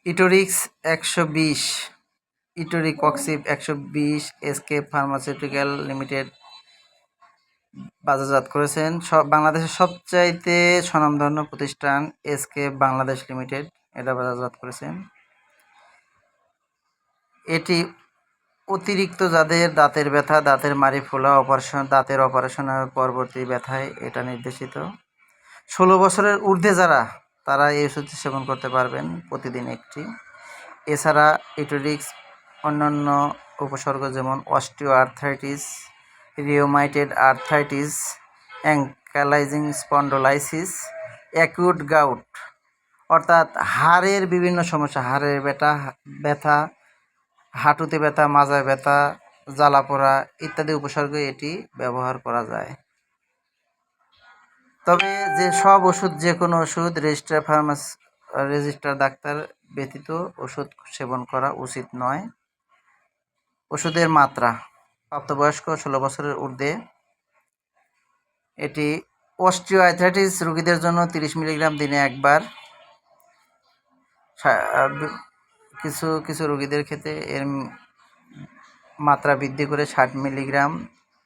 Etorix 120, etoricoxib 120 SK pharmaceutical limited বাজারজাত করেছেন। বাংলাদেশের সবচাইতে স্বনামধন্য প্রতিষ্ঠান এসকে বাংলাদেশ লিমিটেড এটা বাজারজাত করেছেন। এটি অতিরিক্ত যাদের দাঁতের ব্যথা, দাঁতের মাড়ি ফোলা, দাঁতের অপারেশনের পরবর্তী ব্যথায় এটা নির্দেশিত। 16 বছরের ঊর্ধ্বে যারা, তারা এই ওষুধটি সেবন করতে পারবেন প্রতিদিন একটি। এছাড়া ইটোরিক্স অন্যান্য উপসর্গ যেমন osteoarthritis, rheumatoid arthritis, ankylosing spondylosis, acute gout অর্থাৎ হাড়ের বিভিন্ন সমস্যা, হাড়ের ব্যথা, হাঁটুতে ব্যথা, মাজায় ব্যথা, জ্বালাপোড়া ইত্যাদি উপসর্গে এটি ব্যবহার করা যায়। তবে যে সব ওষুধ, যে কোনো ওষুধ রেজিস্টার ডাক্তার ব্যতীত ওষুধ সেবন করা উচিত নয়। ওষুধের মাত্রা প্রাপ্তবয়স্ক 16 বছরের ঊর্ধ্বে। এটি অস্টিও আর্থ্রাইটিস রোগীদের জন্য 30 মিলিগ্রাম দিনে একবার। কিছু কিছু রোগীদের ক্ষেত্রে এর মাত্রা বৃদ্ধি করে 60 মিলিগ্রাম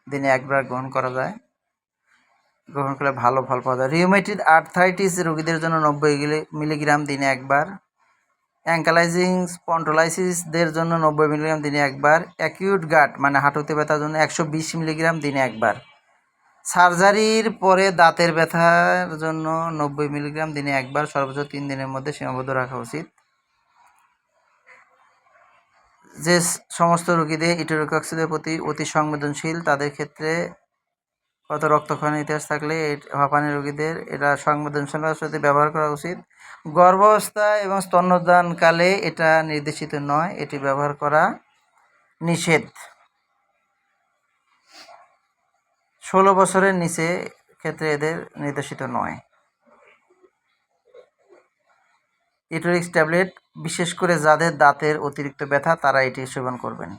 দিনে একবার গ্রহণ করা যায়। গ্রহণ করলে ভালো ফল পাওয়া যায়। রিউমেটয়েড আর্থ্রাইটিস রোগীদের জন্য 90 মিলিগ্রাম দিনে একবার। অ্যাঙ্কালাইজিং স্পন্ডোলাইসিসদের জন্য 90 মিলিগ্রাম দিনে একবার। অ্যাকিউট গাট মানে হাঁটুতে ব্যথার জন্য 120 মিলিগ্রাম দিনে একবার। সার্জারির পরে দাঁতের ব্যথার জন্য 90 মিলিগ্রাম দিনে একবার, সর্বোচ্চ 3 দিনের মধ্যে সীমাবদ্ধ রাখা উচিত। যে সমস্ত রোগীদের ইটোরিকক্সিবের প্রতি অতি সংবেদনশীল, তাদের ক্ষেত্রে কত রক্তক্ষরণের ইতিহাস থাকলে হাঁপানি রোগীদের এটা সংবেদনশীলতার সাথে ব্যবহার করা উচিত। গর্ভাবস্থায় এবং স্তন্যদানকালে এটা নির্দেশিত নয়, এটি ব্যবহার করা নিষেধ। 16 বছরের নিচে ক্ষেত্রে এদের নির্দেশিত নয়। ইটোরিক্স ট্যাবলেট বিশেষ করে যাদের দাঁতের অতিরিক্ত ব্যথা, তারা এটি সেবন করবেন।